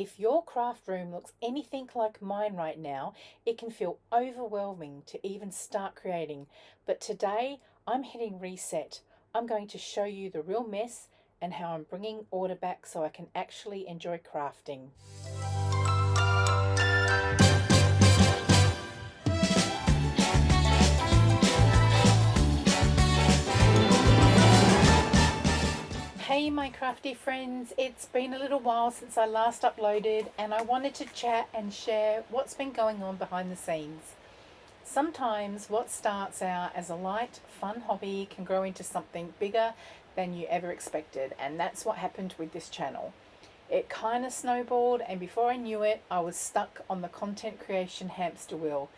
If your craft room looks anything like mine right now, it can feel overwhelming to even start creating. But today, I'm hitting reset. I'm going to show you the real mess and how I'm bringing order back so I can actually enjoy crafting. Hey my crafty friends, it's been a little while since I last uploaded and I wanted to chat and share what's been going on behind the scenes. Sometimes what starts out as a light, fun hobby can grow into something bigger than you ever expected, and that's what happened with this channel. It kind of snowballed, and before I knew it, I was stuck on the content creation hamster wheel.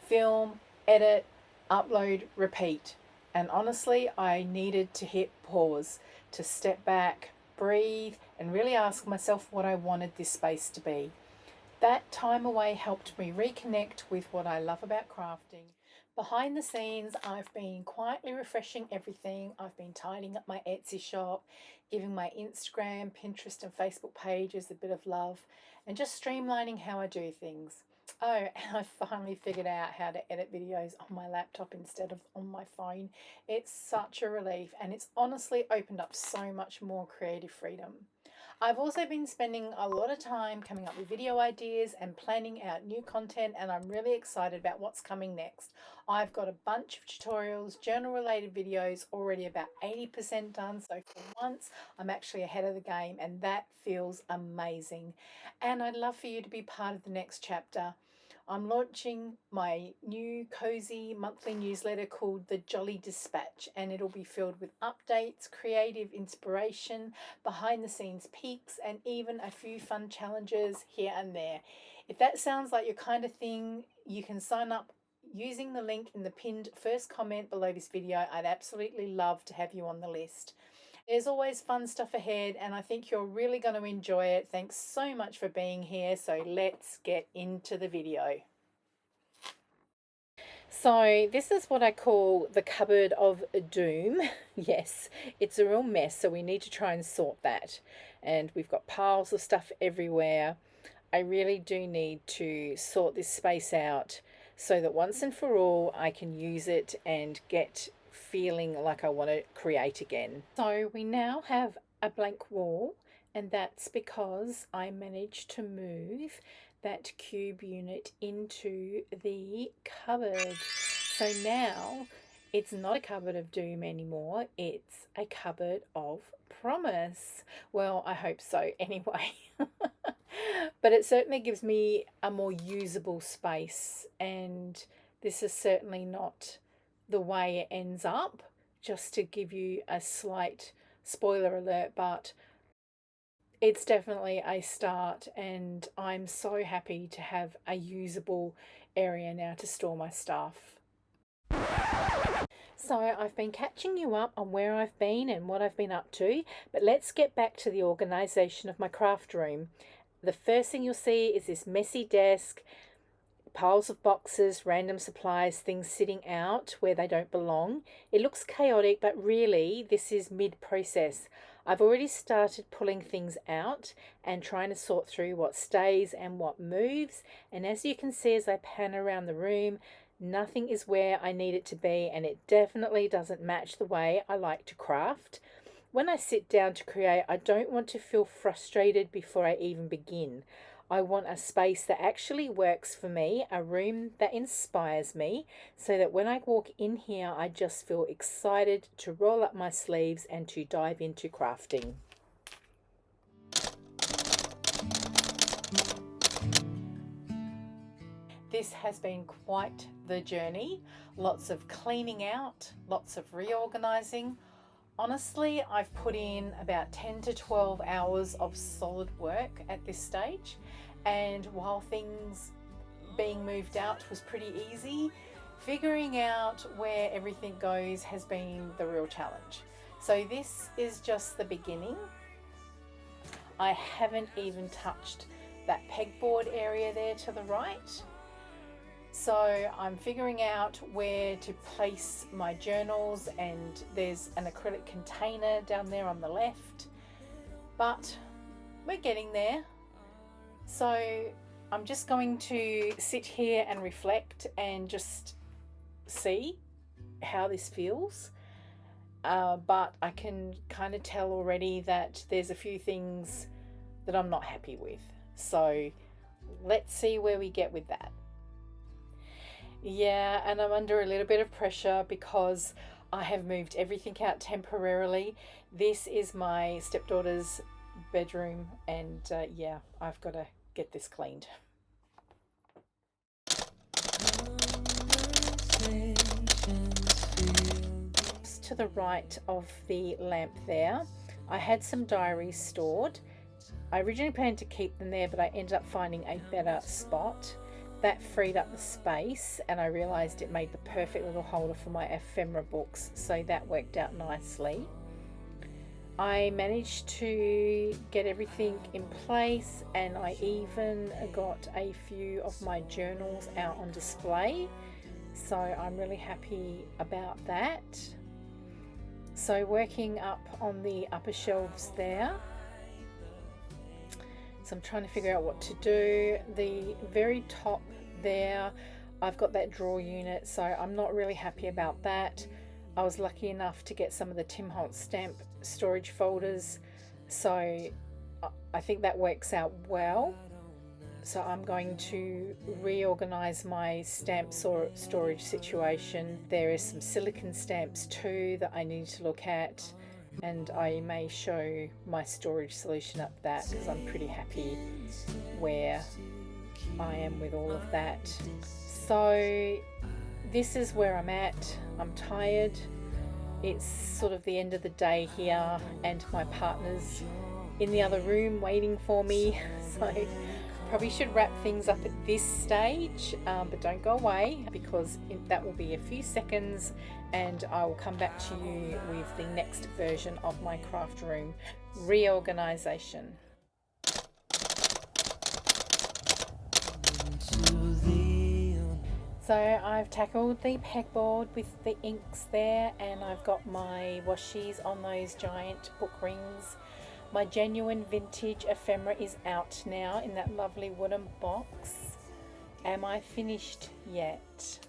Film, edit, upload, repeat. And honestly, I needed to hit pause, to step back, breathe, and really ask myself what I wanted this space to be. That time away helped me reconnect with what I love about crafting. Behind the scenes, I've been quietly refreshing everything. I've been tidying up my Etsy shop, giving my Instagram, Pinterest, and Facebook pages a bit of love, and just streamlining how I do things. Oh, and I finally figured out how to edit videos on my laptop instead of on my phone. It's such a relief, and it's honestly opened up so much more creative freedom. I've also been spending a lot of time coming up with video ideas and planning out new content, and I'm really excited about what's coming next. I've got a bunch of tutorials, journal related videos already about 80% done, so for once I'm actually ahead of the game, and that feels amazing. And I'd love for you to be part of the next chapter. I'm launching my new cozy monthly newsletter called The Jolly Dispatch, and it'll be filled with updates, creative inspiration, behind the scenes peeks, and even a few fun challenges here and there. If that sounds like your kind of thing, you can sign up using the link in the pinned first comment below this video. I'd absolutely love to have you on the list. There's always fun stuff ahead, and I think you're really going to enjoy it. Thanks so much for being here. So let's get into the video. So this is what I call the cupboard of doom. Yes, it's a real mess, so we need to try and sort that. And we've got piles of stuff everywhere. I really do need to sort this space out so that once and for all I can use it and get feeling like I want to create again. So we now have a blank wall, and that's because I managed to move that cube unit into the cupboard. So now it's not a cupboard of doom anymore, it's a cupboard of promise. Well, I hope so anyway. But it certainly gives me a more usable space, and this is certainly not the way it ends up. Just to give you a slight spoiler alert, but it's definitely a start, and I'm so happy to have a usable area now to store my stuff. So I've been catching you up on where I've been and what I've been up to, but let's get back to the organisation of my craft room. The first thing you'll see is this messy desk, piles of boxes, random supplies, things sitting out where they don't belong. It looks chaotic, but really this is mid-process. I've already started pulling things out and trying to sort through what stays and what moves. And as you can see as I pan around the room, nothing is where I need it to be, and it definitely doesn't match the way I like to craft. When I sit down to create, I don't want to feel frustrated before I even begin. I want a space that actually works for me, a room that inspires me, so that when I walk in here, I just feel excited to roll up my sleeves and to dive into crafting. This has been quite the journey. Lots of cleaning out, lots of reorganizing. Honestly, I've put in about 10 to 12 hours of solid work at this stage, and while things being moved out was pretty easy, figuring out where everything goes has been the real challenge. So this is just the beginning. I haven't even touched that pegboard area there to the right. So I'm figuring out where to place my journals, and there's an acrylic container down there on the left, but we're getting there. So I'm just going to sit here and reflect and just see how this feels. But I can kind of tell already that there's a few things that I'm not happy with. So let's see where we get with that. Yeah, and I'm under a little bit of pressure because I have moved everything out temporarily. This is my stepdaughter's bedroom, and yeah, I've got to get this cleaned. To the right of the lamp there, I had some diaries stored. I originally planned to keep them there, but I ended up finding a better spot. That freed up the space, and I realized it made the perfect little holder for my ephemera books, so that worked out nicely. I managed to get everything in place, and I even got a few of my journals out on display, so I'm really happy about that. So working up on the upper shelves there, so I'm trying to figure out what to do. The very top there, I've got that drawer unit, so I'm not really happy about that. I was lucky enough to get some of the Tim Holtz stamp storage folders, so I think that works out well. So I'm going to reorganize my stamp storage situation. There is some silicone stamps too that I need to look at, and I may show my storage solution up that because I'm pretty happy where I am with all of that. So this is where I'm at. I'm tired. It's sort of the end of the day here, and my partner's in the other room waiting for me, so probably should wrap things up at this stage, but don't go away because that will be a few seconds, and I will come back to you with the next version of my craft room reorganization. So I've tackled the pegboard with the inks there, and I've got my washies on those giant book rings. My genuine vintage ephemera is out now in that lovely wooden box. Am I finished yet?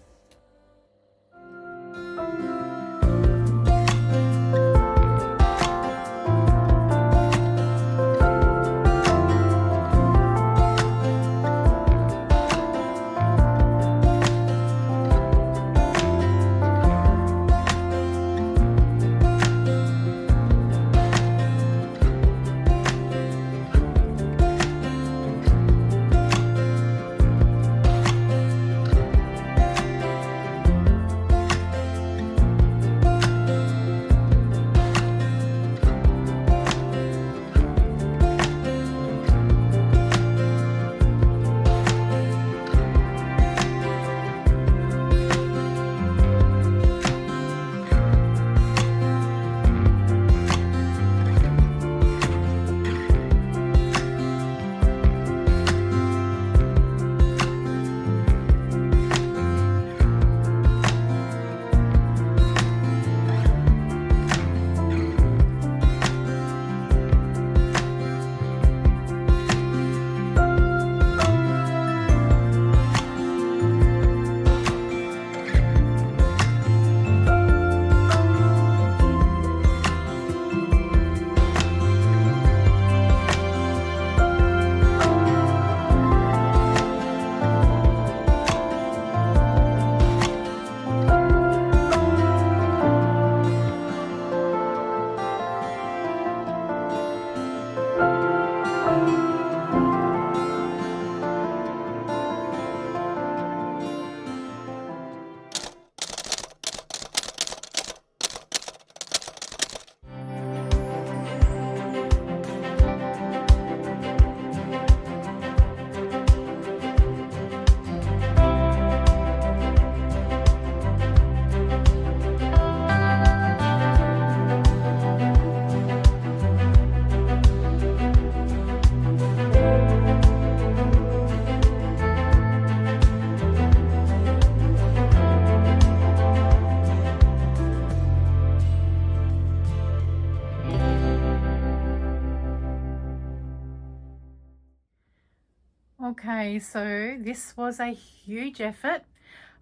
Okay, so this was a huge effort.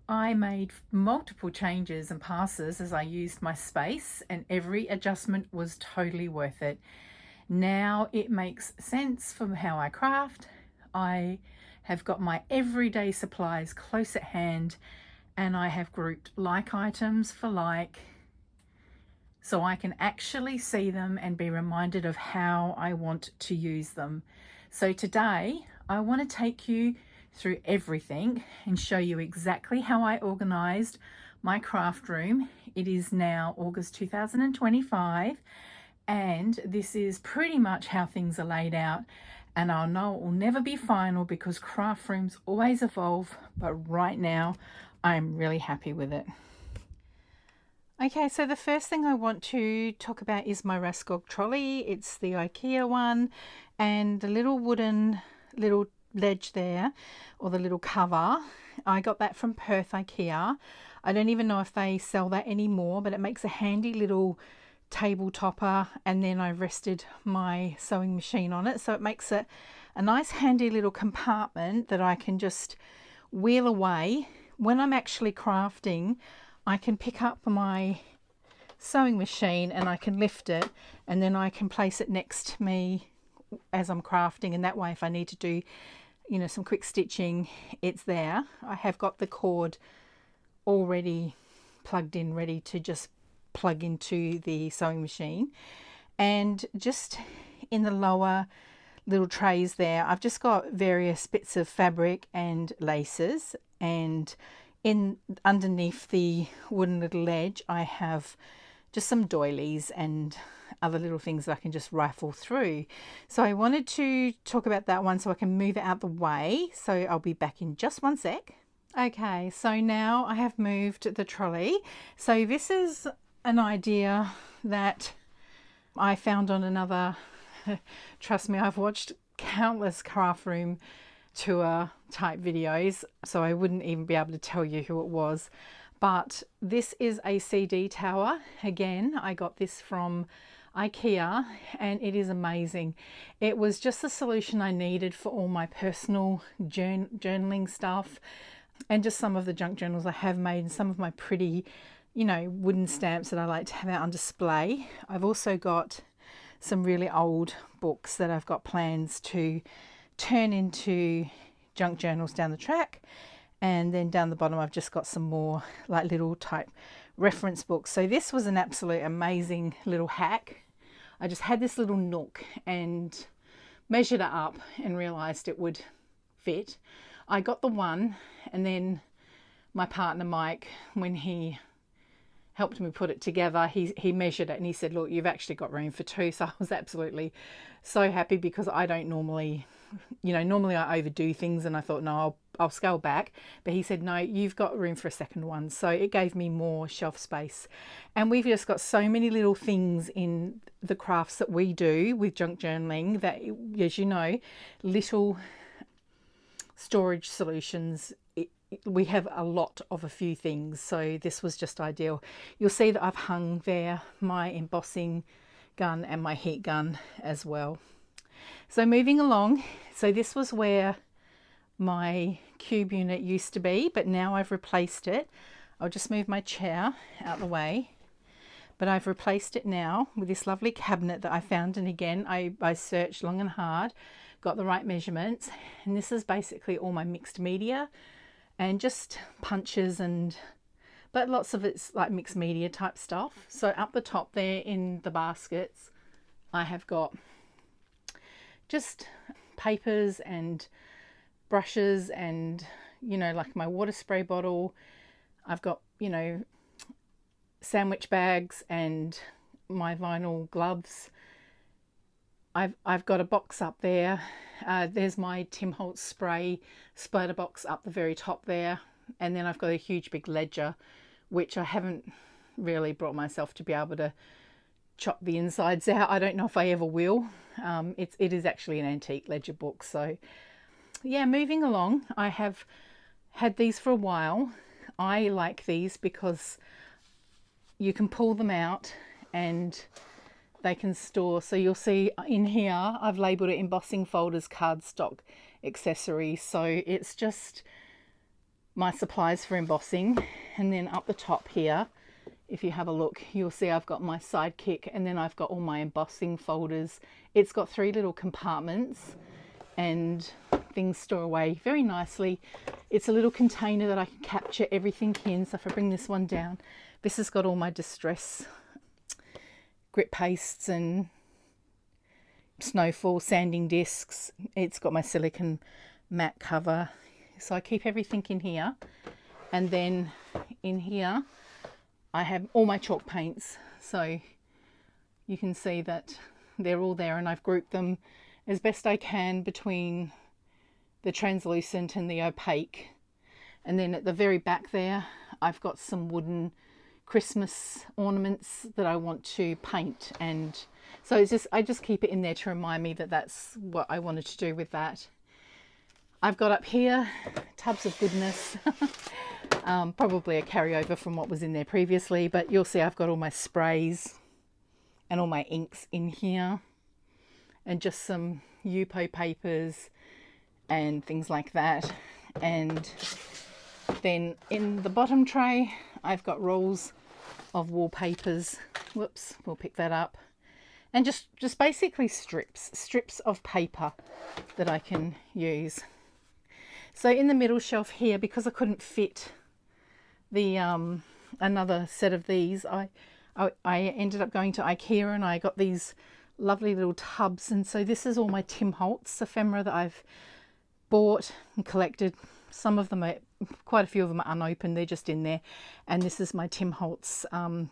I made multiple changes and passes as I used my space, and every adjustment was totally worth it. Now it makes sense for how I craft. I have got my everyday supplies close at hand, and I have grouped like items for like, so I can actually see them and be reminded of how I want to use them. So today I want to take you through everything and show you exactly how I organized my craft room. It is now August 2025, and this is pretty much how things are laid out. And I know it will never be final because craft rooms always evolve, but right now I'm really happy with it. Okay, so the first thing I want to talk about is my Raskog trolley. It's the IKEA one, and the little wooden little ledge there, or the little cover, I got that from Perth IKEA. I don't even know if they sell that anymore, but it makes a handy little table topper, and then I rested my sewing machine on it, so it makes it a nice handy little compartment that I can just wheel away. When I'm actually crafting, I can pick up my sewing machine and I can lift it, and then I can place it next to me as I'm crafting, and that way if I need to do, you know, some quick stitching, it's there. I have got the cord already plugged in, ready to just plug into the sewing machine. And just in the lower little trays there, I've just got various bits of fabric and laces, and in underneath the wooden little ledge I have just some doilies and other little things that I can just rifle through. So I wanted to talk about that one so I can move it out the way. So I'll be back in just one sec. Okay, so now I have moved the trolley. So this is an idea that I found on another, trust me, I've watched countless craft room tour type videos, so I wouldn't even be able to tell you who it was. But this is a CD tower. Again, I got this from IKEA, and it is amazing. It was just the solution I needed for all my personal journaling stuff, and just some of the junk journals I have made, and some of my pretty, you know, wooden stamps that I like to have out on display. I've also got some really old books that I've got plans to turn into junk journals down the track, and then down the bottom I've just got some more like little type reference books. So this was an absolute amazing little hack. I just had this little nook and measured it up and realized it would fit. I got the one, and then my partner Mike, when he helped me put it together, he measured it and he said, look, you've actually got room for two. So I was absolutely so happy, because I don't normally, you know, normally I overdo things, and I thought, no, I'll scale back. But he said, no, you've got room for a second one. So it gave me more shelf space. And we've just got so many little things in the crafts that we do with junk journaling that, as you know, little storage solutions, we have a lot of a few things, so this was just ideal. You'll see that I've hung there my embossing gun and my heat gun as well. So moving along, so this was where my cube unit used to be, but now I've replaced it. I'll just move my chair out the way, but I've replaced it now with this lovely cabinet that I found, and again I searched long and hard, got the right measurements, and this is basically all my mixed media and just punches, but lots of it's like mixed media type stuff. So up the top there in the baskets I have got just papers and brushes, and, you know, like my water spray bottle. I've got, you know, sandwich bags and my vinyl gloves. I've got a box up there. There's my Tim Holtz spray splatter box up the very top there. And then I've got a huge big ledger, which I haven't really brought myself to be able to chop the insides out. I don't know if I ever will. It is actually an antique ledger book. So yeah, moving along, I have had these for a while. I like these because you can pull them out and they can store. So you'll see in here I've labelled it embossing folders, cardstock accessories. So it's just my supplies for embossing. And then up the top here, if you have a look, you'll see I've got my sidekick, and then I've got all my embossing folders. It's got 3 little compartments and things store away very nicely. It's a little container that I can capture everything in. So if I bring this one down, this has got all my distress grit pastes and snowfall sanding discs. It's got my silicone mat cover. So I keep everything in here. And then in here I have all my chalk paints. So you can see that they're all there, and I've grouped them as best I can between the translucent and the opaque. And then at the very back there, I've got some wooden Christmas ornaments that I want to paint. And so it's just, I just keep it in there to remind me that that's what I wanted to do with that. I've got up here tubs of goodness. Probably a carryover from what was in there previously, but you'll see I've got all my sprays and all my inks in here, and just some Yupo papers and things like that. And then in the bottom tray, I've got rolls of wallpapers. Whoops, we'll pick that up. And just basically strips of paper that I can use. So in the middle shelf here, because I couldn't fit the another set of these, I ended up going to IKEA, and I got these lovely little tubs. And so this is all my Tim Holtz ephemera that I've bought and collected. Some of them are, quite a few of them are unopened, they're just in there. And this is my Tim Holtz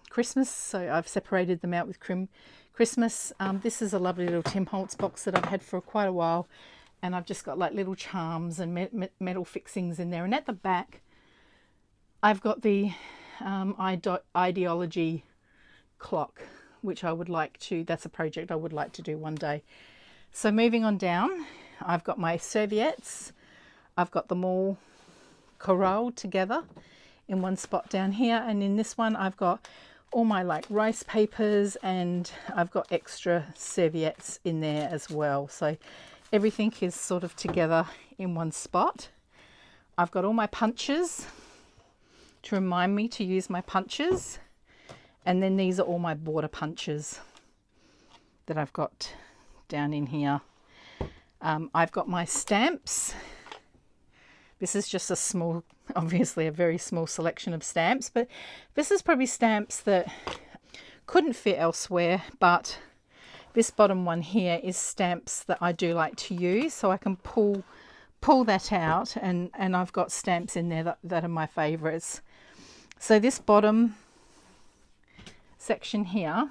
Christmas, so I've separated them out with Christmas. This is a lovely little Tim Holtz box that I've had for quite a while, and I've just got like little charms and metal fixings in there. And at the back I've got the ideology clock, which I would like to, that's a project I would like to do one day. So moving on down, I've got my serviettes. I've got them all corralled together in one spot down here, and in this one I've got all my like rice papers, and I've got extra serviettes in there as well. So everything is sort of together in one spot. I've got all my punches to remind me to use my punches, and then these are all my border punches that I've got down in here. I've got my stamps. This is just a small, obviously a very small selection of stamps, but this is probably stamps that couldn't fit elsewhere, but this bottom one here is stamps that I do like to use, so I can pull that out, and I've got stamps in there that are my favorites. So this bottom section here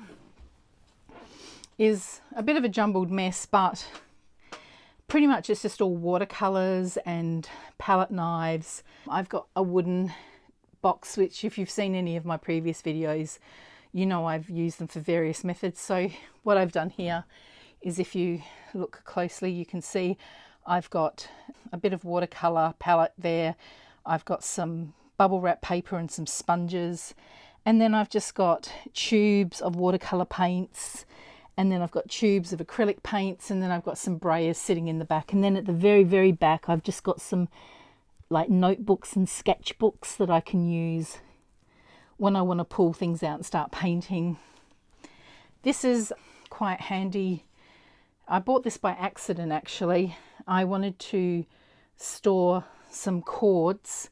is a bit of a jumbled mess, but pretty much it's just all watercolors and palette knives. I've got a wooden box, which if you've seen any of my previous videos, you know I've used them for various methods. So what I've done here is, if you look closely, you can see I've got a bit of watercolor palette there. I've got some bubble wrap paper and some sponges, and then I've just got tubes of watercolor paints, and then I've got tubes of acrylic paints, and then I've got some brayers sitting in the back. And then at the very, very back, I've just got some like notebooks and sketchbooks that I can use when I want to pull things out and start painting. This is quite handy. I bought this by accident, actually. I wanted to store some cords,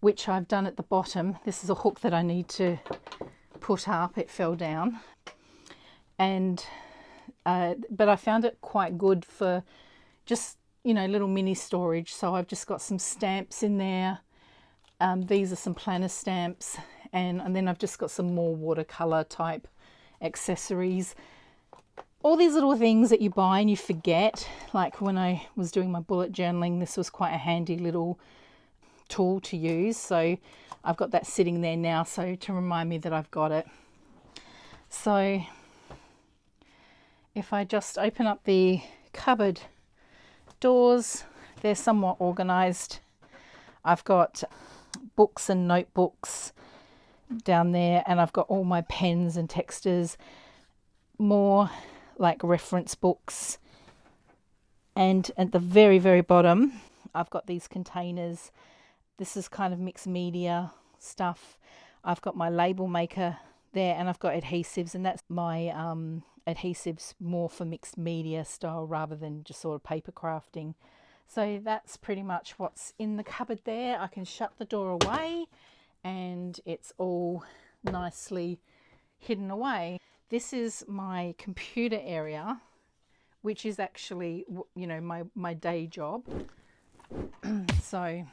which I've done at the bottom. This is a hook that I need to put up. It fell down. And but I found it quite good for just, you know, little mini storage. So I've just got some stamps in there. These are some planner stamps, and then I've just got some more watercolor type accessories. All these little things that you buy and you forget. Like when I was doing my bullet journaling, this was quite a handy little tool to use. So I've got that sitting there now, so to remind me that I've got it. So if I just open up the cupboard doors, they're somewhat organized. I've got books and notebooks down there, and I've got all my pens and texters, more like reference books And at the very, very bottom, I've got these containers. This is kind of mixed media stuff. I've got my label maker there, and I've got adhesives, and that's my adhesives more for mixed media style rather than just sort of paper crafting. So that's pretty much what's in the cupboard there. I can shut the door away and it's all nicely hidden away. This is my computer area, which is actually, you know, my day job. So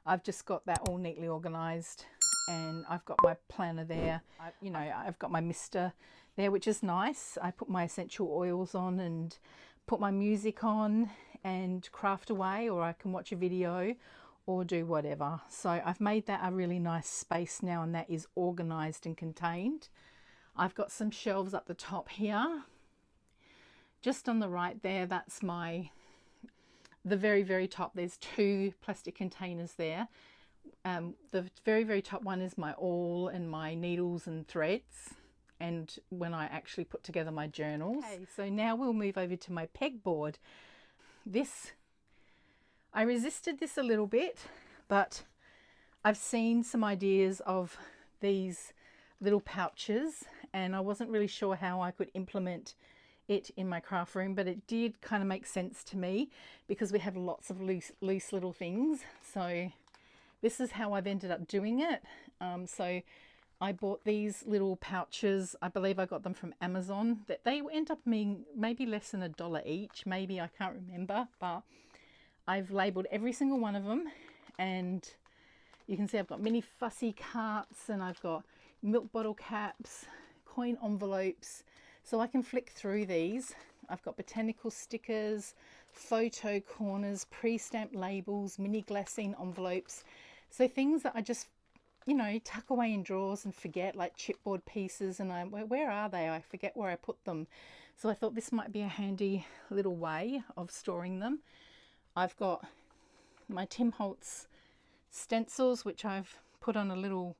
I've just got that all neatly organized, and I've got my planner there. I've got my mister there, which is nice. I put my essential oils on and put my music on and craft away, or I can watch a video or do whatever. So I've made that a really nice space now, and that is organized and contained. I've got some shelves up the top here. Just on the right there, that's the very, very top. There's 2 plastic containers there. The very, very top one is my awl and my needles and threads, and when I actually put together my journals. Okay, so now we'll move over to my pegboard. I resisted this a little bit, but I've seen some ideas of these little pouches, and I wasn't really sure how I could implement it in my craft room, but it did kind of make sense to me because we have lots of loose little things. So this is how I've ended up doing it. So I bought these little pouches. I believe I got them from Amazon. That they end up being maybe less than $1 each, maybe, I can't remember, but I've labeled every single one of them, and you can see I've got mini fussy carts, and I've got milk bottle caps, coin envelopes, so I can flick through these. I've got botanical stickers, photo corners, pre-stamped labels, mini glassine envelopes, so things that I just, you know, tuck away in drawers and forget, like chipboard pieces, and where are they? I forget where I put them. So I thought this might be a handy little way of storing them. I've got my Tim Holtz stencils, which I've put on a little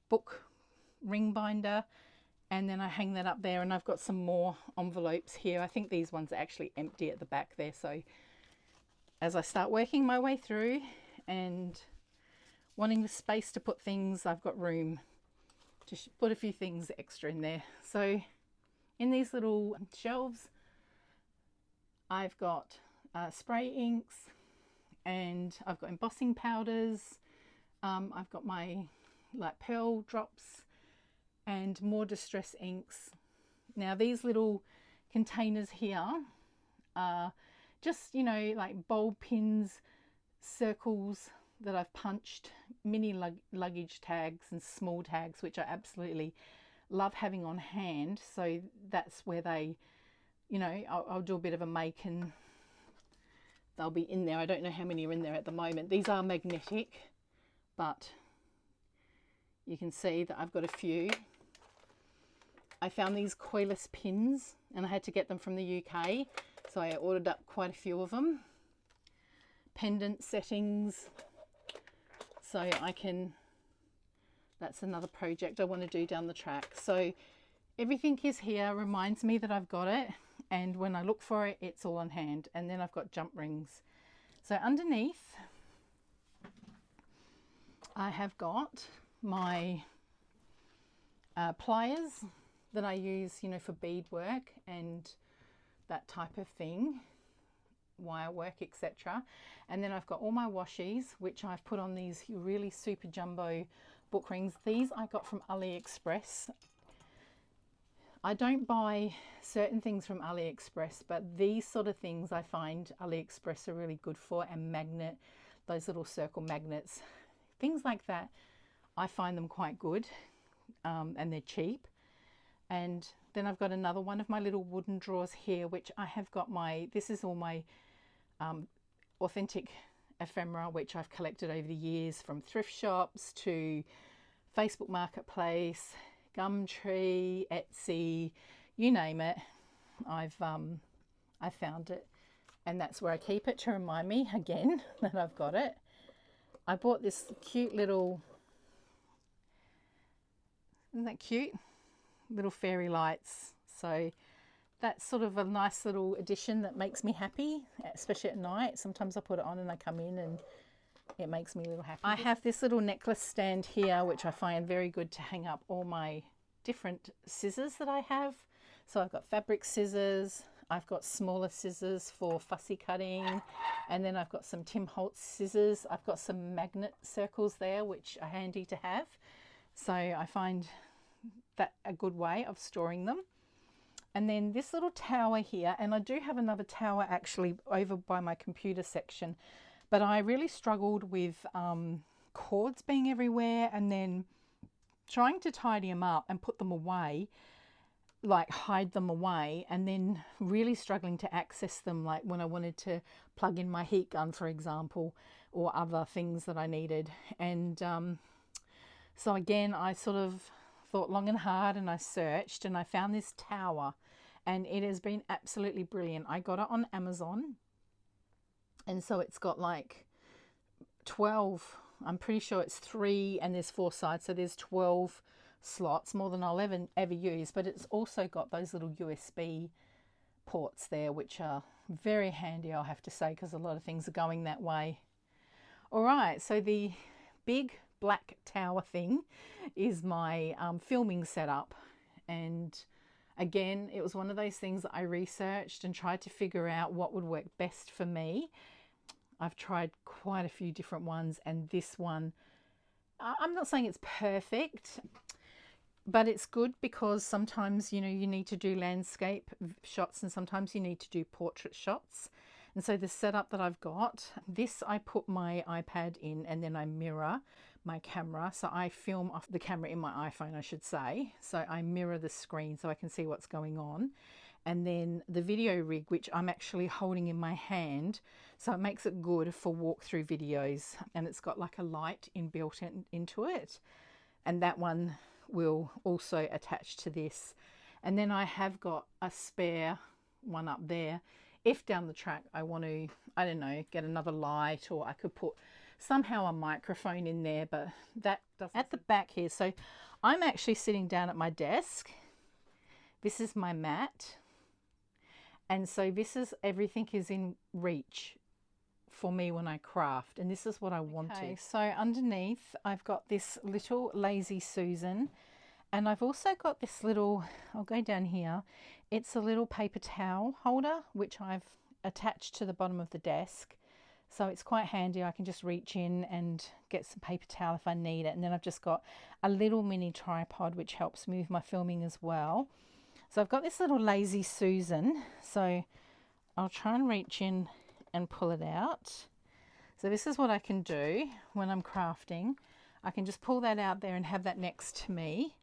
book ring binder, and then I hang that up there, and I've got some more envelopes here. I think these ones are actually empty at the back there, so as I start working my way through and wanting the space to put things, I've got room to put a few things extra in there. So in these little shelves, I've got spray inks, and I've got embossing powders. I've got my like pearl drops and more distress inks. Now these little containers here are just, you know, like bulb pins, circles that I've punched, mini luggage tags and small tags, which I absolutely love having on hand. So that's where they, you know, I'll do a bit of a make and they'll be in there. I don't know how many are in there at the moment. These are magnetic, but you can see that I've got a few. I found these coilless pins, and I had to get them from the UK, so I ordered up quite a few of them. Pendant settings, so I can, that's another project I want to do down the track. So everything is here, reminds me that I've got it, and when I look for it, it's all on hand. And then I've got jump rings. So underneath, I have got my pliers that I use, you know, for beadwork and that type of thing, wire work, etc. And then I've got all my washies, which I've put on these really super jumbo book rings. These I got from AliExpress. I don't buy certain things from AliExpress, but these sort of things I find AliExpress are really good for, and magnet, those little circle magnets, things like that, I find them quite good, and they're cheap. And then I've got another one of my little wooden drawers here, which I have got this is all my authentic ephemera, which I've collected over the years, from thrift shops to Facebook Marketplace, Gumtree, Etsy, you name it. I found it, and that's where I keep it to remind me again that I've got it. I bought this cute little, isn't that cute? Little fairy lights. So that's sort of a nice little addition that makes me happy, especially at night. Sometimes I put it on and I come in and it makes me a little happy. I have this little necklace stand here, which I find very good to hang up all my different scissors that I have. So I've got fabric scissors, I've got smaller scissors for fussy cutting, and then I've got some Tim Holtz scissors. I've got some magnet circles there, which are handy to have. So I find that a good way of storing them. And then this little tower here, and I do have another tower actually over by my computer section, but I really struggled with cords being everywhere and then trying to tidy them up and put them away, like hide them away, and then really struggling to access them, like when I wanted to plug in my heat gun, for example, or other things that I needed. And so again, I sort of thought long and hard and I searched and I found this tower, and it has been absolutely brilliant. I got it on Amazon, and so it's got like 12, I'm pretty sure it's 3 and there's 4 sides, so there's 12 slots, more than I'll ever use. But it's also got those little USB ports there, which are very handy, I'll have to say, because a lot of things are going that way. All right, so the big black tower thing is my filming setup, and again, it was one of those things that I researched and tried to figure out what would work best for me. I've tried quite a few different ones, and this one, I'm not saying it's perfect, but it's good because sometimes, you know, you need to do landscape shots and sometimes you need to do portrait shots. And so the setup that I've got, this I put my iPad in and then I mirror my camera. So I film off the camera in my iPhone, I should say. So I mirror the screen so I can see what's going on. And then the video rig, which I'm actually holding in my hand, so it makes it good for walkthrough videos. And it's got like a light inbuilt into it. And that one will also attach to this. And then I have got a spare one up there. If down the track I want to, I don't know, get another light, or I could put somehow a microphone in there, but that doesn't. At the back here, so I'm actually sitting down at my desk. This is my mat. And so this is, everything is in reach for me when I craft, and this is what I wanted. Okay, so underneath I've got this little Lazy Susan, and I've also got this little, I'll go down here, it's a little paper towel holder which I've attached to the bottom of the desk, so it's quite handy. I can just reach in and get some paper towel if I need it. And then I've just got a little mini tripod which helps move my filming as well. So I've got this little Lazy Susan, so I'll try and reach in and pull it out. So this is what I can do when I'm crafting. I can just pull that out there and have that next to me,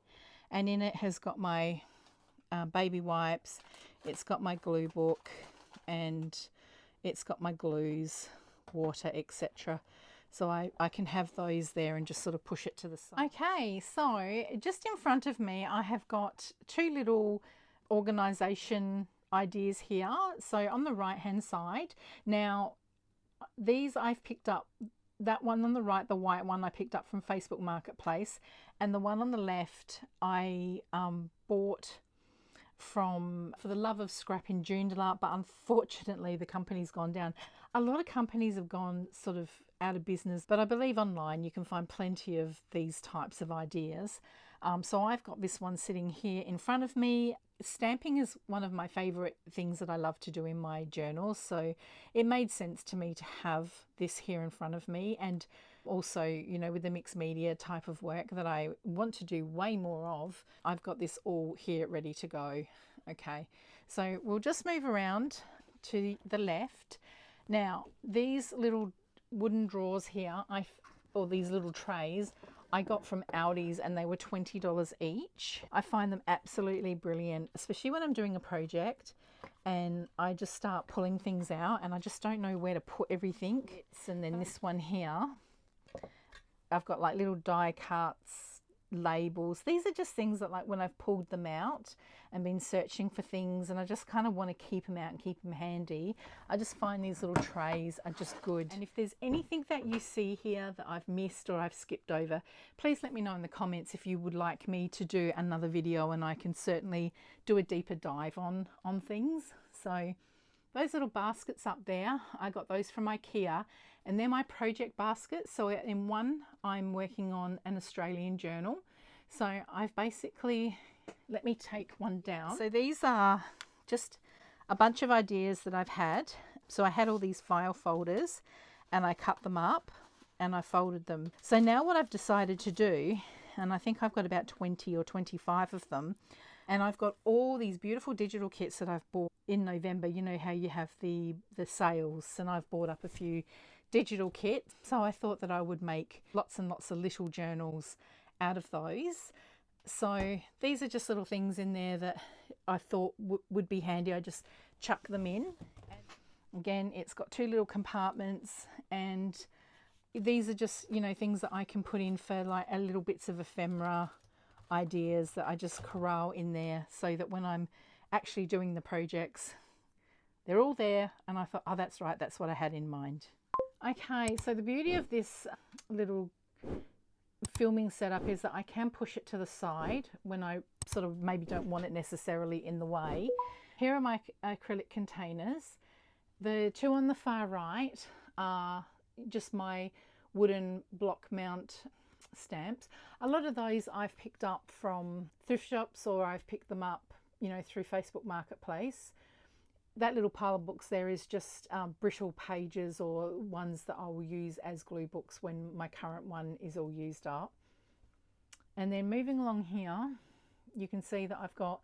and in it has got my baby wipes, it's got my glue book, and it's got my glues, water, etc. So I can have those there and just sort of push it to the side. Okay, so just in front of me I have got 2 little organisation ideas here. So on the right hand side, now these I've picked up, that one on the right, the white one, I picked up from Facebook Marketplace, and the one on the left I bought from For the Love of Scrap in Joondalup, but unfortunately the company's gone down. A lot of companies have gone sort of out of business, but I believe online you can find plenty of these types of ideas. So I've got this one sitting here in front of me. Stamping is one of my favourite things that I love to do in my journals, so it made sense to me to have this here in front of me. And also, you know, with the mixed media type of work that I want to do way more of, I've got this all here ready to go. Okay, so we'll just move around to the left. Now these little wooden drawers here, or these little trays, I got from Aldi's, and they were $20 each. I find them absolutely brilliant, especially when I'm doing a project and I just start pulling things out and I just don't know where to put everything. And then this one here, I've got like little die cuts, labels. These are just things that, like, when I've pulled them out and been searching for things and I just kind of want to keep them out and keep them handy, I just find these little trays are just good. And if there's anything that you see here that I've missed or I've skipped over, please let me know in the comments if you would like me to do another video, and I can certainly do a deeper dive on things. So those little baskets up there, I got those from IKEA, and they're my project baskets. So in one, I'm working on an Australian journal. So I've basically, let me take one down. So these are just a bunch of ideas that I've had. So I had all these file folders and I cut them up and I folded them. So now what I've decided to do, and I think I've got about 20 or 25 of them, and I've got all these beautiful digital kits that I've bought in November. You know how you have the sales, and I've bought up a few digital kits. So I thought that I would make lots and lots of little journals out of those. So these are just little things in there that I thought would be handy. I just chuck them in. Again, it's got two little compartments, and these are just, you know, things that I can put in for like a little bits of ephemera ideas that I just corral in there, so that when I'm actually doing the projects, they're all there. And I thought, oh, that's right, that's what I had in mind. Okay, so the beauty of this little filming setup is that I can push it to the side when I sort of maybe don't want it necessarily in the way. Here are my acrylic containers. The two on the far right are just my wooden block mount stamps. A lot of those I've picked up from thrift shops, or I've picked them up, you know, through Facebook Marketplace. That little pile of books there is just brittle pages, or ones that I will use as glue books when my current one is all used up. And then moving along here, you can see that I've got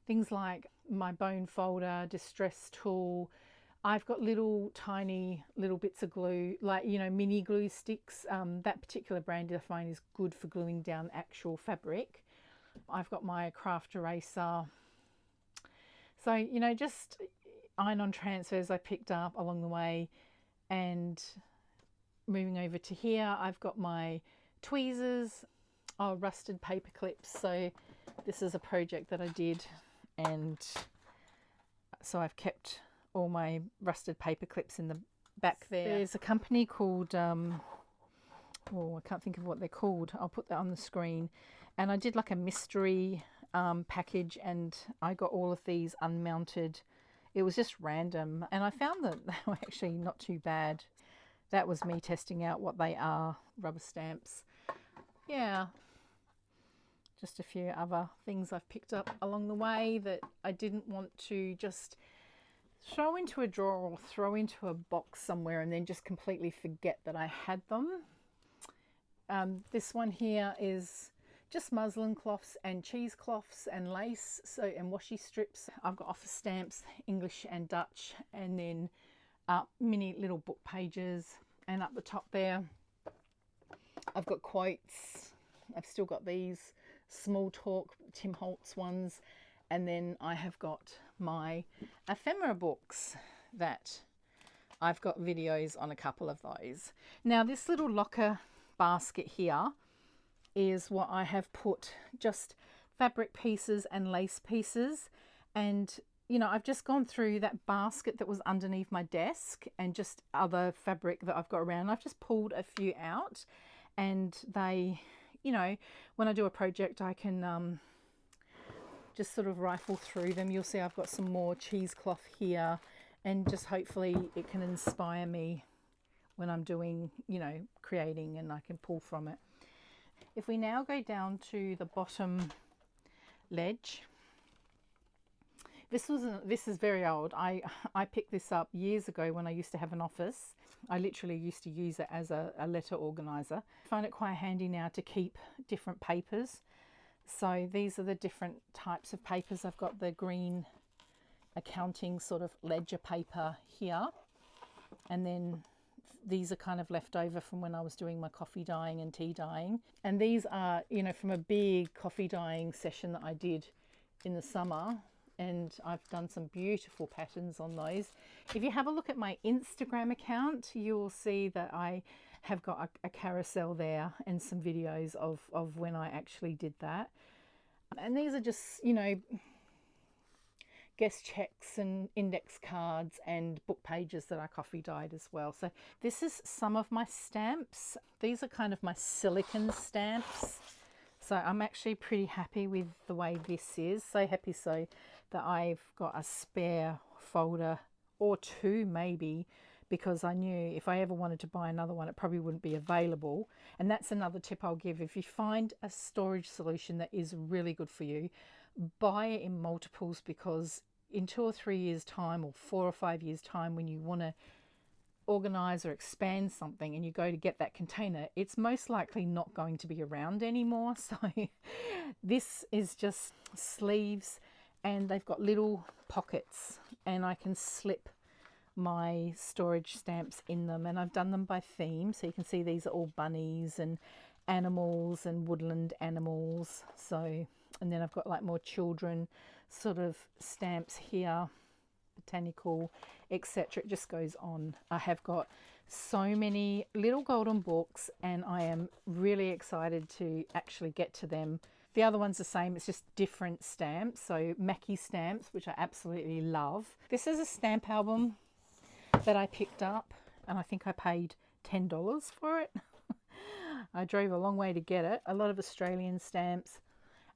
things like my bone folder, distress tool. I've got little tiny little bits of glue, like, you know, mini glue sticks. That particular brand I find is good for gluing down actual fabric. I've got my craft eraser. So, you know, just iron-on transfers I picked up along the way. And moving over to here, I've got my tweezers, rusted paper clips. So this is a project that I did, and so I've kept all my rusted paper clips in the back there. There's a company called, I can't think of what they're called. I'll put that on the screen. And I did like a mystery package, and I got all of these unmounted. It was just random, and I found that they were actually not too bad. That was me testing out what they are, rubber stamps. Yeah, just a few other things I've picked up along the way that I didn't want to just throw into a drawer or throw into a box somewhere and then just completely forget that I had them. This one here is just muslin cloths and cheesecloths and lace, so, and washi strips. I've got office stamps, English and Dutch, and then mini little book pages. And up the top there, I've got quotes. I've still got these small talk Tim Holtz ones. And then I have got my ephemera books that I've got videos on a couple of those. Now this little locker basket here is what I have put just fabric pieces and lace pieces. And, you know, I've just gone through that basket that was underneath my desk and just other fabric that I've got around. I've just pulled a few out, and they, you know, when I do a project, I can just sort of rifle through them. You'll see I've got some more cheesecloth here, and just hopefully it can inspire me when I'm doing, you know, creating, and I can pull from it. If we now go down to the bottom ledge, this is very old. I picked this up years ago when I used to have an office. I literally used to use it as a letter organizer. I find it quite handy now to keep different papers. So these are the different types of papers. I've got the green accounting sort of ledger paper here, and then these are kind of left over from when I was doing my coffee dyeing and tea dyeing. And these are, you know, from a big coffee dyeing session that I did in the summer, and I've done some beautiful patterns on those. If you have a look at my Instagram account, you'll see that I have got a carousel there and some videos of when I actually did that. And these are just, you know, guest checks and index cards and book pages that I coffee dyed as well. So this is some of my stamps. These are kind of my silicone stamps. So I'm actually pretty happy with the way this is. So happy so that I've got a spare folder or two maybe, because I knew if I ever wanted to buy another one, it probably wouldn't be available. And that's another tip I'll give. If you find a storage solution that is really good for you, buy it in multiples, because in 2 or 3 years time, or 4 or 5 years time, when you want to organize or expand something and you go to get that container, it's most likely not going to be around anymore. So this is just sleeves, and they've got little pockets, and I can slip my storage stamps in them, and I've done them by theme. So you can see these are all bunnies and animals and woodland animals. So, and then I've got like more children sort of stamps here, botanical, etc. It just goes on. I have got so many little golden books, and I am really excited to actually get to them. The other one's the same, it's just different stamps. So Mackie stamps, which I absolutely love. This is a stamp album that I picked up, and I think I paid $10 for it. I drove a long way to get it. A lot of Australian stamps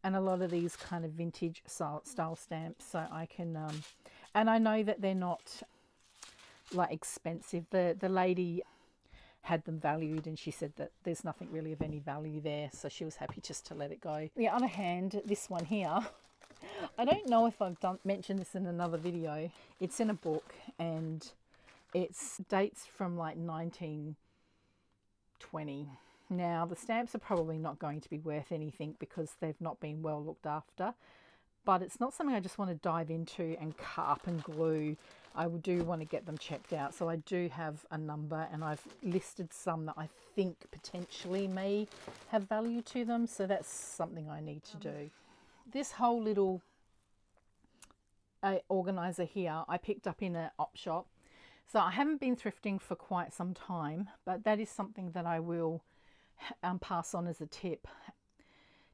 and a lot of these kind of vintage style stamps. So I can, and I know that they're not like expensive. The lady had them valued, and she said that there's nothing really of any value there, so she was happy just to let it go. The other hand, this one here, I don't know if I've mentioned this in another video. It's in a book, and it's dates from like 1920. Now the stamps are probably not going to be worth anything because they've not been well looked after, but it's not something I just want to dive into and cut up and glue. I do want to get them checked out. So I do have a number, and I've listed some that I think potentially may have value to them. So that's something I need to do. This whole little organizer here, I picked up in an op shop. So I haven't been thrifting for quite some time, but that is something that I will pass on as a tip.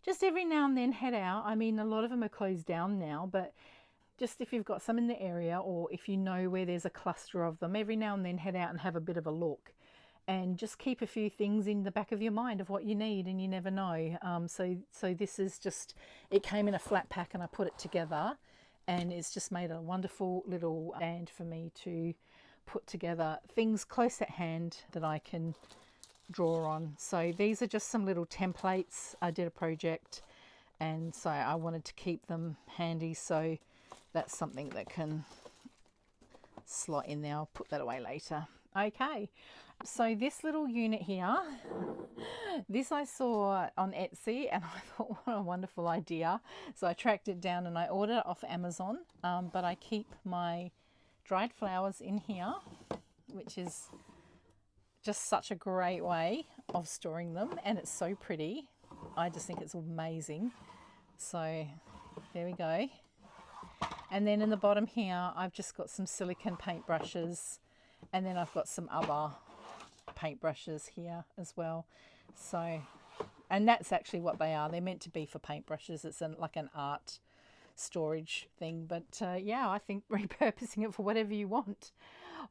Just every now and then head out. I mean, a lot of them are closed down now, but just if you've got some in the area, or if you know where there's a cluster of them, every now and then head out and have a bit of a look, and just keep a few things in the back of your mind of what you need, and you never know. So this is just, it came in a flat pack and I put it together, and it's just made a wonderful little band for me to put together things close at hand that I can draw on. So these are just some little templates. I did a project, and so I wanted to keep them handy, so that's something that can slot in there. I'll put that away later. Okay, so this little unit here, this I saw on Etsy, and I thought, what a wonderful idea. So I tracked it down and I ordered it off Amazon, but I keep my dried flowers in here, which is just such a great way of storing them, and it's so pretty. I just think it's amazing. So there we go. And then in the bottom here, I've just got some silicone paintbrushes, and then I've got some other paintbrushes here as well. So, and that's actually what they are. They're meant to be for paintbrushes. It's like an art storage thing, but yeah, I think repurposing it for whatever you want.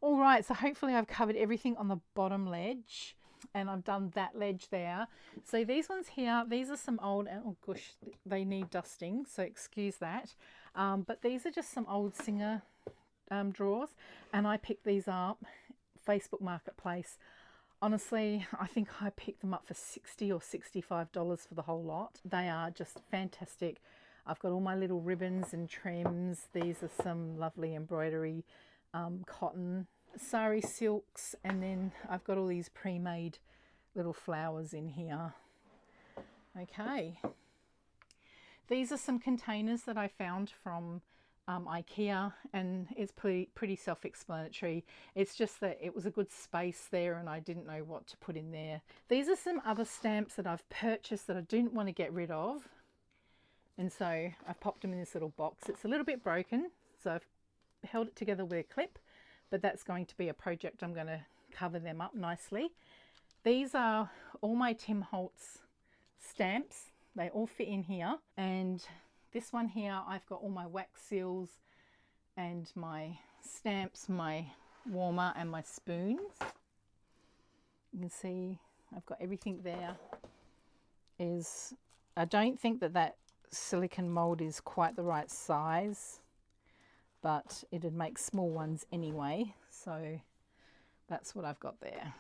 All right, so hopefully I've covered everything on the bottom ledge, and I've done that ledge there. So these ones here, these are some old, oh gosh, they need dusting, so excuse that. But these are just some old Singer drawers, and I picked these up, Facebook Marketplace. Honestly, I think I picked them up for $60 or $65 for the whole lot. They are just fantastic. I've got all my little ribbons and trims. These are some lovely embroidery, cotton, sari silks, and then I've got all these pre-made little flowers in here. Okay. These are some containers that I found from IKEA, and it's pretty self-explanatory. It's just that it was a good space there and I didn't know what to put in there. These are some other stamps that I've purchased that I didn't want to get rid of, and so I've popped them in this little box. It's a little bit broken, so I've held it together with a clip, but that's going to be a project. I'm going to cover them up nicely. These are all my Tim Holtz stamps. They all fit in here. And this one here, I've got all my wax seals and my stamps, my warmer and my spoons. You can see I've got everything there. I don't think that silicone mold is quite the right size, but it'd make small ones anyway. So that's what I've got there.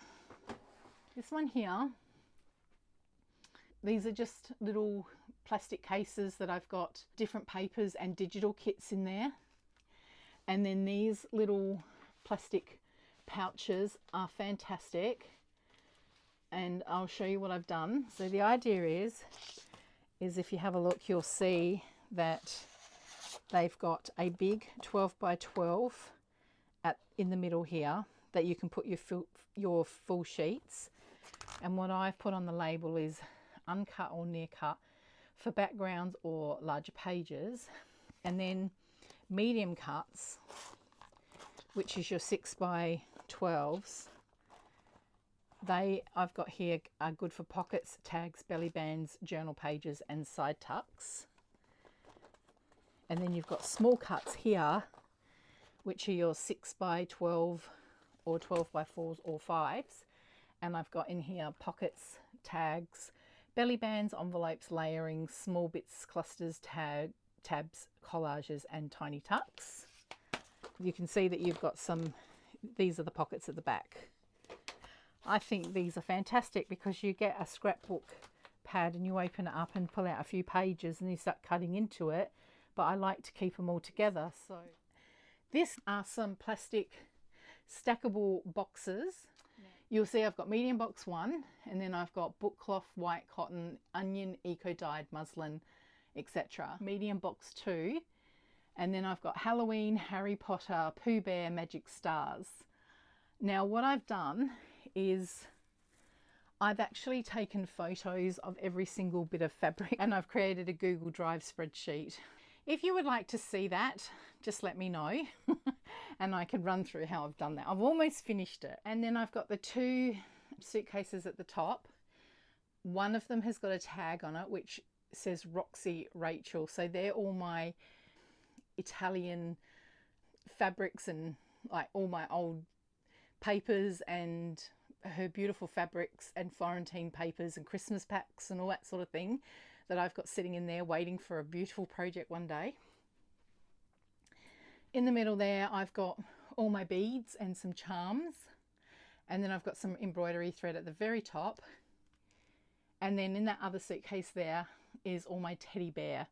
This one here, these are just little plastic cases that I've got different papers and digital kits in there. And then these little plastic pouches are fantastic. And I'll show you what I've done. So the idea is if you have a look, you'll see that they've got a big 12 by 12 in the middle here that you can put your full sheets. And what I've put on the label is uncut or near cut for backgrounds or larger pages. And then medium cuts, which is your 6 by 12s. I've got here are good for pockets, tags, belly bands, journal pages and side tucks. And then you've got small cuts here, which are your 6 by 12 or 12 by 4s or 5s. And I've got in here pockets, tags, belly bands, envelopes, layering, small bits, clusters, tabs, collages and tiny tucks. You can see that you've got these are the pockets at the back. I think these are fantastic because you get a scrapbook pad and you open it up and pull out a few pages and you start cutting into it. But I like to keep them all together. So this are some plastic stackable boxes. You'll see I've got medium box 1, and then I've got book cloth, white cotton, onion, eco-dyed muslin, etc. Medium box 2, and then I've got Halloween, Harry Potter, Pooh Bear, Magic Stars. Now what I've done is I've actually taken photos of every single bit of fabric and I've created a Google Drive spreadsheet. If you would like to see that, just let me know and I can run through how I've done that. I've almost finished it. And then I've got the 2 suitcases at the top. One of them has got a tag on it which says Roxy Rachel. So they're all my Italian fabrics and like all my old papers and her beautiful fabrics and Florentine papers and Christmas packs and all that sort of thing that I've got sitting in there waiting for a beautiful project one day. In the middle there I've got all my beads and some charms, and then I've got some embroidery thread at the very top, and then in that other suitcase there is all my teddy bear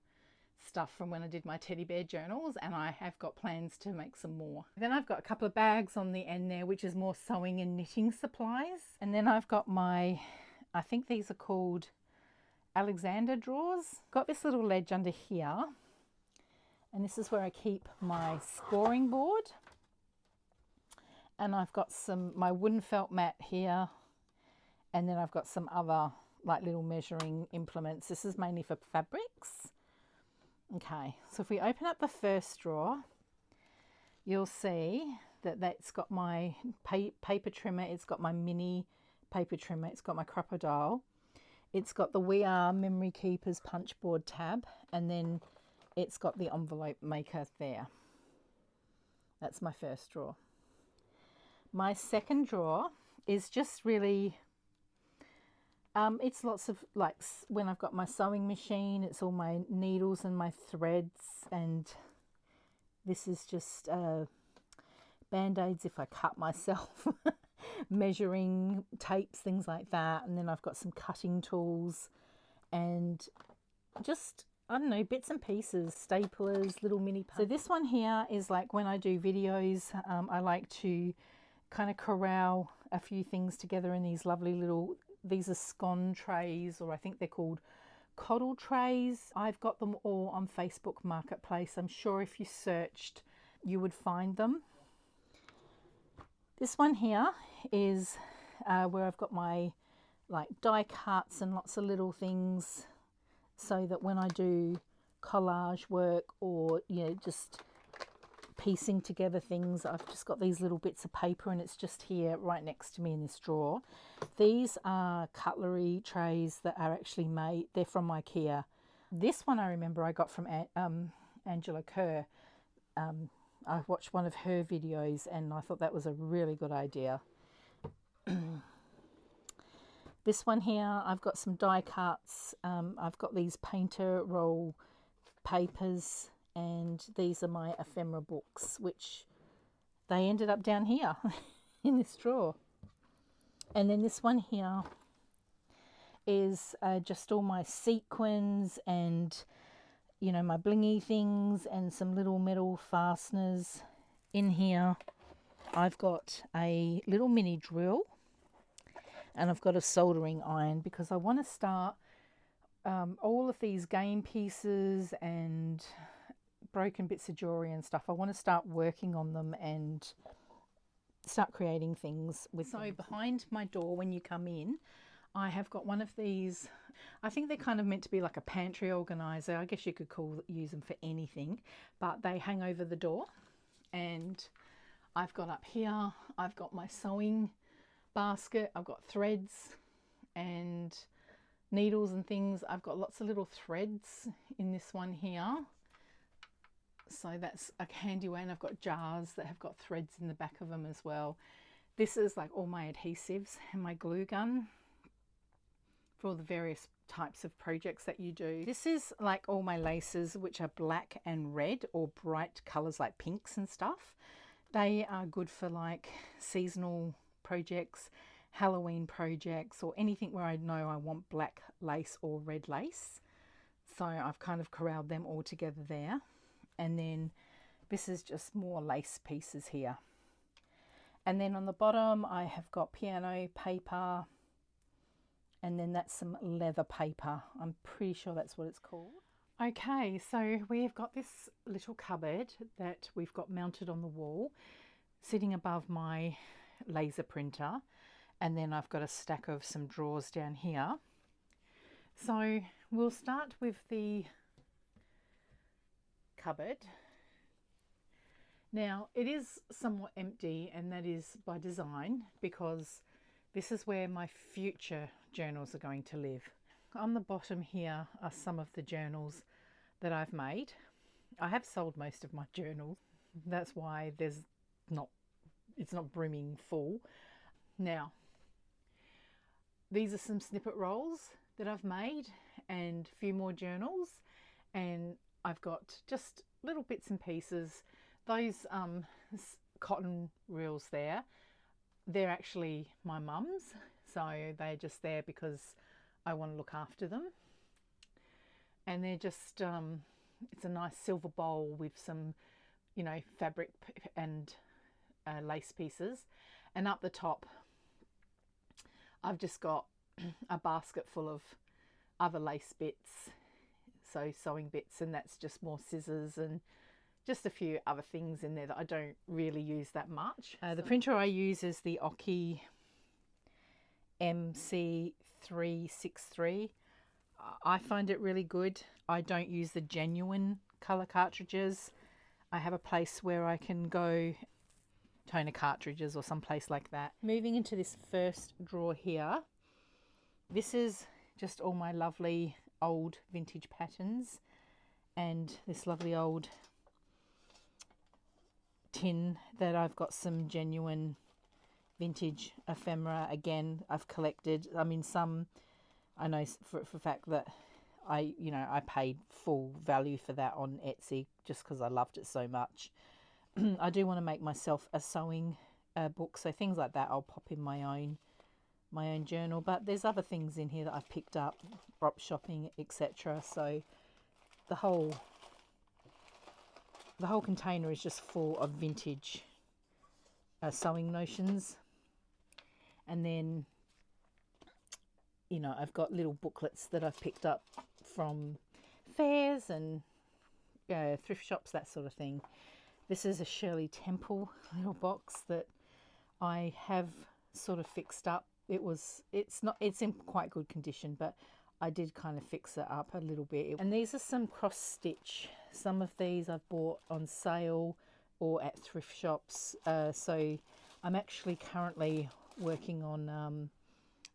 stuff from when I did my teddy bear journals, and I have got plans to make some more. Then I've got a couple of bags on the end there which is more sewing and knitting supplies, and then I've got my, I think these are called Alexander drawers. Got this little ledge under here, and this is where I keep my scoring board, and I've got my wooden felt mat here, and then I've got some other like little measuring implements. This is mainly for fabrics. Okay, so if we open up the first drawer, you'll see that that's got my paper trimmer, it's got my mini paper trimmer, it's got my crocodile, it's got the We Are Memory Keepers punch board tab, and then it's got the envelope maker there. That's my first drawer. My second drawer is just really it's lots of, like, when I've got my sewing machine, it's all my needles and my threads, and this is just band-aids if I cut myself, measuring tapes, things like that. And then I've got some cutting tools and just, I don't know, bits and pieces, staplers, little mini parts. So this one here is like when I do videos, I like to kind of corral a few things together in these lovely little, these are scone trays, or I think they're called coddle trays. I've got them all on Facebook Marketplace. I'm sure if you searched, you would find them. This one here is where I've got my like die cuts and lots of little things, so that when I do collage work or, you know, just piecing together things. I've just got these little bits of paper and it's just here right next to me in this drawer. These are cutlery trays that are actually made, they're from IKEA. This one I remember I got from Angela Kerr. I watched one of her videos and I thought that was a really good idea. This one here, I've got some die cuts. I've got these painter roll papers, and these are my ephemera books, which they ended up down here in this drawer. And then this one here is just all my sequins and, you know, my blingy things and some little metal fasteners. In here I've got a little mini drill and I've got a soldering iron because I want to start all of these game pieces and broken bits of jewelry and stuff. I want to start working on them and start creating things with them. So behind my door when you come in, I have got one of these. I think they're kind of meant to be like a pantry organizer. I guess you could use them for anything, but they hang over the door. And I've got up here, I've got my sewing basket, I've got threads and needles and things. I've got lots of little threads in this one here, so that's a handy way. And I've got jars that have got threads in the back of them as well. This is like all my adhesives and my glue gun for all the various types of projects that you do. This is like all my laces, which are black and red or bright colors like pinks and stuff. They are good for like seasonal projects, Halloween projects, or anything where I know I want black lace or red lace. So I've kind of corralled them all together there. And then this is just more lace pieces here. And then on the bottom I have got piano paper, and then that's some leather paper. I'm pretty sure that's what it's called. Okay, so we've got this little cupboard that we've got mounted on the wall, sitting above my laser printer, and then I've got a stack of some drawers down here. So we'll start with the cupboard. Now it is somewhat empty, and that is by design because this is where my future journals are going to live. On the bottom here are some of the journals that I've made. I have sold most of my journals. That's why it's not brimming full. Now, these are some snippet rolls that I've made and a few more journals, and I've got just little bits and pieces. Those cotton reels there, they're actually my mum's, so they're just there because I want to look after them. And they're just, it's a nice silver bowl with some, you know, fabric and lace pieces. And up the top, I've just got a basket full of other lace bits, so sewing bits, and that's just more scissors and just a few other things in there that I don't really use that much. The printer I use is the Oki MC363. I find it really good. I don't use the genuine colour cartridges. I have a place where I can go, toner cartridges or someplace like that. Moving into this first drawer here, this is just all my lovely old vintage patterns and this lovely old tin that I've got some genuine vintage ephemera. Again, I've collected. I mean, some I know for a fact that I paid full value for that on Etsy just because I loved it so much. I do want to make myself a sewing book, so things like that I'll pop in my own journal. But there's other things in here that I've picked up, op shopping, etc. So the whole container is just full of vintage sewing notions. And then, you know, I've got little booklets that I've picked up from fairs and thrift shops, that sort of thing. This is a Shirley Temple little box that I have sort of fixed up. It's in quite good condition, but I did kind of fix it up a little bit. And these are some cross stitch. Some of these I've bought on sale or at thrift shops. So I'm actually currently working on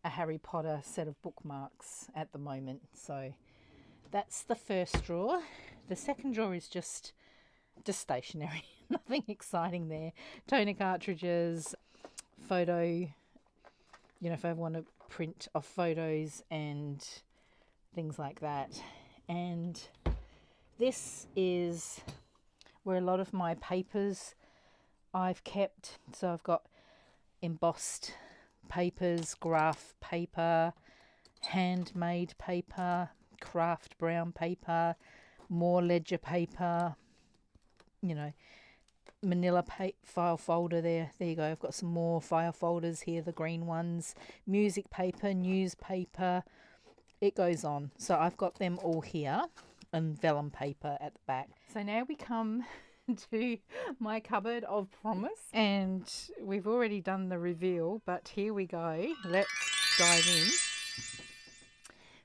a Harry Potter set of bookmarks at the moment. So that's the first drawer. The second drawer is just stationery. Nothing exciting there. Toner cartridges, photo, if I want to print off photos and things like that. And this is where a lot of my papers I've kept. So I've got embossed papers, graph paper, handmade paper, craft brown paper, more ledger paper, manila file folder there. There you go. I've got some more file folders here, the green ones, music paper, newspaper. It goes on. So I've got them all here, and vellum paper at the back. So now we come to my cupboard of promise, and we've already done the reveal, but here we go. Let's dive in.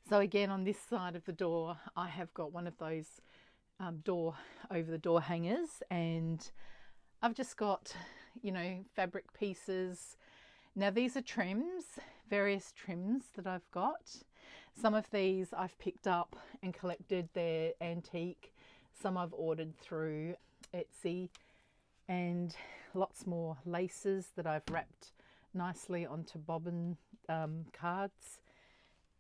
So again, on this side of the door, I have got one of those over the door hangers, and I've just got fabric pieces. Now these are trims, various trims that I've got. Some of these I've picked up and collected. They're antique. Some I've ordered through Etsy, and lots more laces that I've wrapped nicely onto bobbin cards.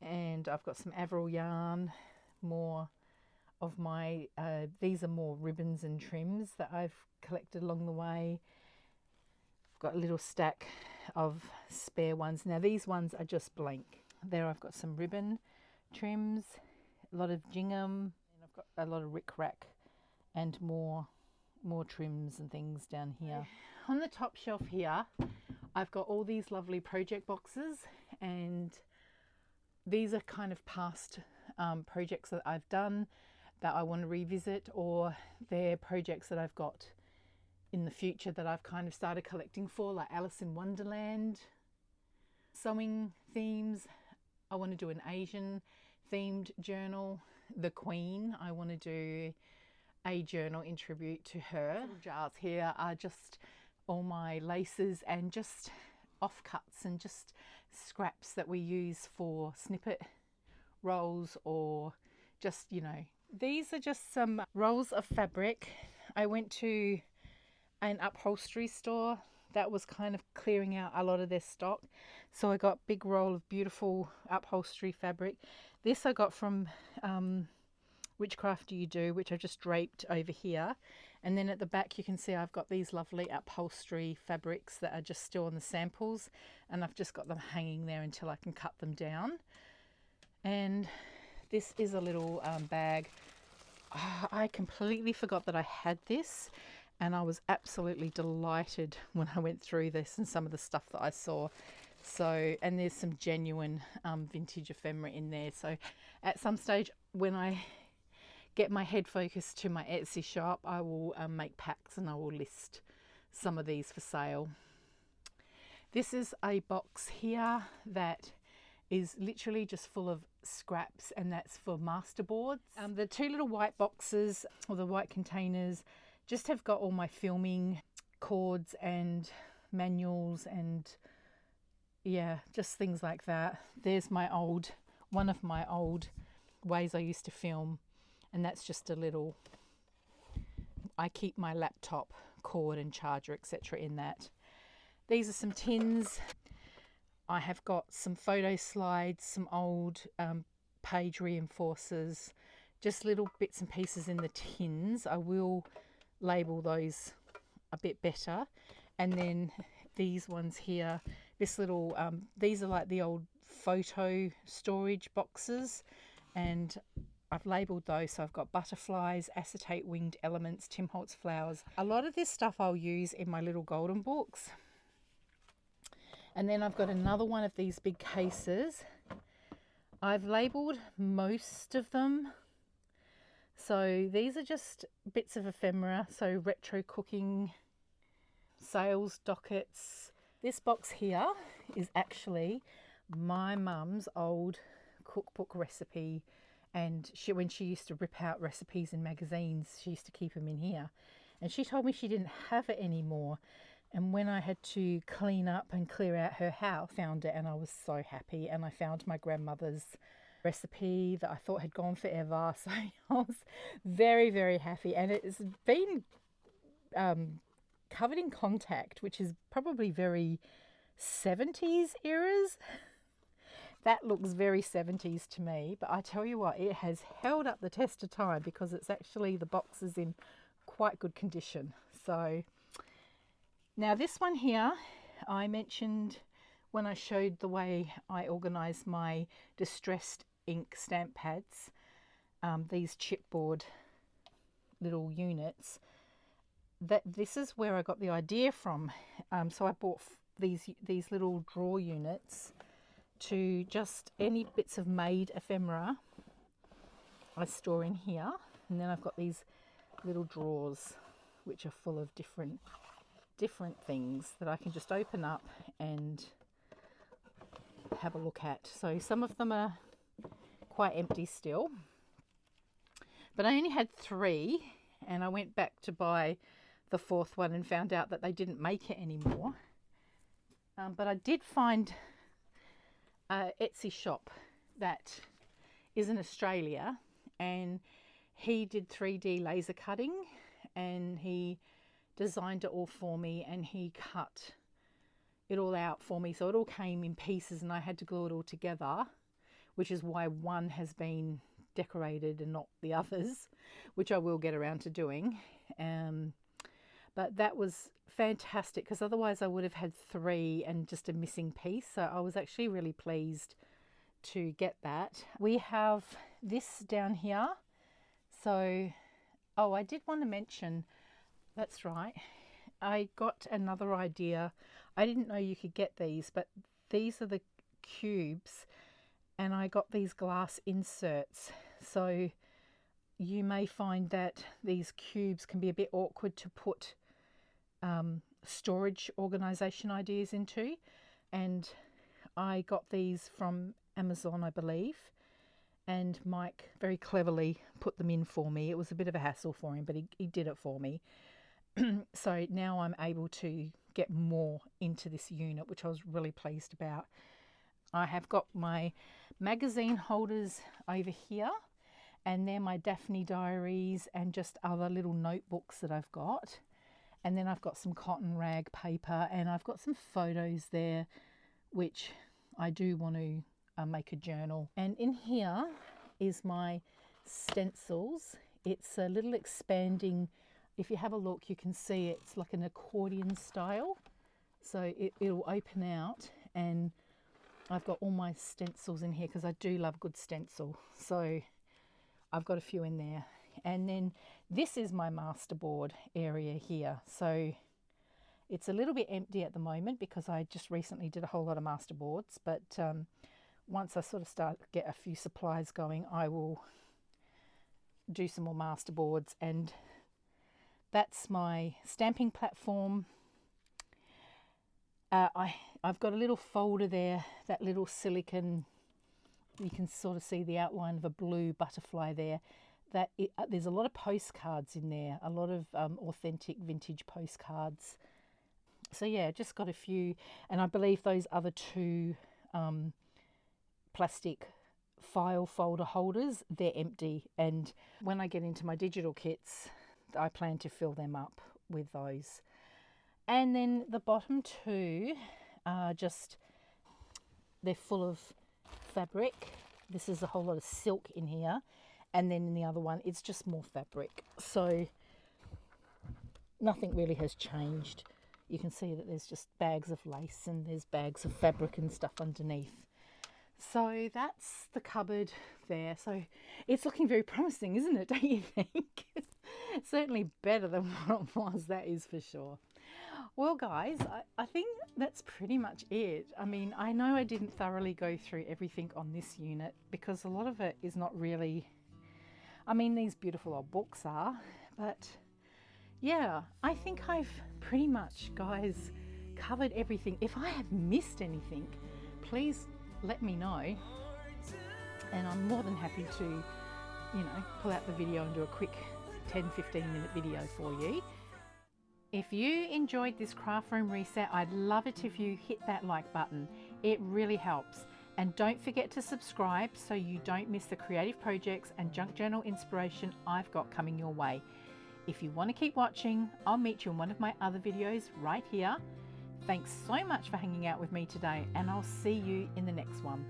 And I've got some Avril yarn, more of my, these are more ribbons and trims that I've collected along the way. I've got a little stack of spare ones. Now these ones are just blank. There I've got some ribbon trims, a lot of gingham, and I've got a lot of rick-rack and more trims and things down here. On the top shelf here, I've got all these lovely project boxes, and these are kind of past projects that I've done that I want to revisit, or they're projects that I've got in the future that I've kind of started collecting for, like Alice in Wonderland, sewing themes. I want to do an Asian themed journal. The Queen, I want to do a journal in tribute to her. Little jars here are just all my laces and just offcuts and just scraps that we use for snippet rolls, or just these are just some rolls of fabric. I went to an upholstery store that was kind of clearing out a lot of their stock, so I got a big roll of beautiful upholstery fabric. This I got from Which Craft Do You Do, which I just draped over here. And then at the back you can see I've got these lovely upholstery fabrics that are just still on the samples, and I've just got them hanging there until I can cut them down. And this is a little bag. I completely forgot that I had this, and I was absolutely delighted when I went through this and some of the stuff that I saw. So, and there's some genuine vintage ephemera in there. So at some stage when I get my head focused to my Etsy shop, I will make packs and I will list some of these for sale. This is a box here that is literally just full of scraps, and that's for masterboards. The two little white boxes, or the white containers, just have got all my filming cords and manuals and just things like that. There's one of my old ways I used to film, and that's just a little, I keep my laptop cord and charger etc. in that. These are some tins. I have got some photo slides, some old page reinforcers, just little bits and pieces in the tins. I will label those a bit better. And then these ones here, this little, these are like the old photo storage boxes, and I've labelled those. So I've got butterflies, acetate winged elements, Tim Holtz flowers. A lot of this stuff I'll use in my little golden books. And then I've got another one of these big cases. I've labelled most of them. So these are just bits of ephemera. So retro cooking, sales dockets. This box here is actually my mum's old cookbook recipe. And when she used to rip out recipes in magazines, she used to keep them in here. and she told me she didn't have it anymore. And when I had to clean up and clear out her house, I found it, and I was so happy. And I found my grandmother's recipe that I thought had gone forever. So I was very, very happy. And it's been covered in contact, which is probably very 70s eras. That looks very 70s to me. But I tell you what, it has held up the test of time because it's actually, the box is in quite good condition. So now this one here, I mentioned when I showed the way I organise my distressed ink stamp pads, these chipboard little units, that this is where I got the idea from. So I bought these little drawer units to just any bits of made ephemera I store in here, and then I've got these little drawers which are full of different things that I can just open up and have a look at. So some of them are quite empty still, but I only had 3, and I went back to buy the 4th one and found out that they didn't make it anymore. But I did find an Etsy shop that is in Australia, and he did 3D laser cutting, and he designed it all for me, and he cut it all out for me, so it all came in pieces and I had to glue it all together, which is why one has been decorated and not the others, which I will get around to doing. But that was fantastic, because otherwise I would have had 3 and just a missing piece. So I was actually really pleased to get that. We have this down here. So, oh, I did want to mention, that's right, I got another idea. I didn't know you could get these, but these are the cubes, and I got these glass inserts. So you may find that these cubes can be a bit awkward to put storage organisation ideas into, and I got these from Amazon, I believe, and Mike very cleverly put them in for me. It was a bit of a hassle for him, but he did it for me. So now I'm able to get more into this unit, which I was really pleased about. I have got my magazine holders over here, and they're my Daphne diaries and just other little notebooks that I've got. And then I've got some cotton rag paper, and I've got some photos there, which I do want to make a journal. And in here is my stencils. It's a little expanding. If you have a look, you can see it's like an accordion style. So it'll open out, and I've got all my stencils in here because I do love a good stencil. So I've got a few in there. And then this is my masterboard area here. So it's a little bit empty at the moment because I just recently did a whole lot of masterboards. But once I sort of start to get a few supplies going, I will do some more masterboards. And that's my stamping platform. I've got a little folder there, that little silicone, you can sort of see the outline of a blue butterfly there. There's a lot of postcards in there, a lot of authentic vintage postcards. So yeah, just got a few, and I believe those other 2 plastic file folder holders, they're empty, and when I get into my digital kits, I plan to fill them up with those. And then the bottom 2 are just, they're full of fabric. This is a whole lot of silk in here, and then in the other one it's just more fabric. So nothing really has changed. You can see that there's just bags of lace and there's bags of fabric and stuff underneath. So that's the cupboard there. So it's looking very promising, isn't it? Don't you think? Certainly better than what it was, that is for sure. Well, guys, I think that's pretty much it. I mean, I know I didn't thoroughly go through everything on this unit because a lot of it is not really, I mean, these beautiful old books are, but yeah, I think I've pretty much, guys, covered everything. If I have missed anything, please let me know, and I'm more than happy to, pull out the video and do a quick 10-15 minute video for you. If you enjoyed this craft room reset, I'd love it if you hit that like button. It really helps. And don't forget to subscribe so you don't miss the creative projects and junk journal inspiration I've got coming your way. If you want to keep watching, I'll meet you in one of my other videos right here. Thanks so much for hanging out with me today, and I'll see you in the next one.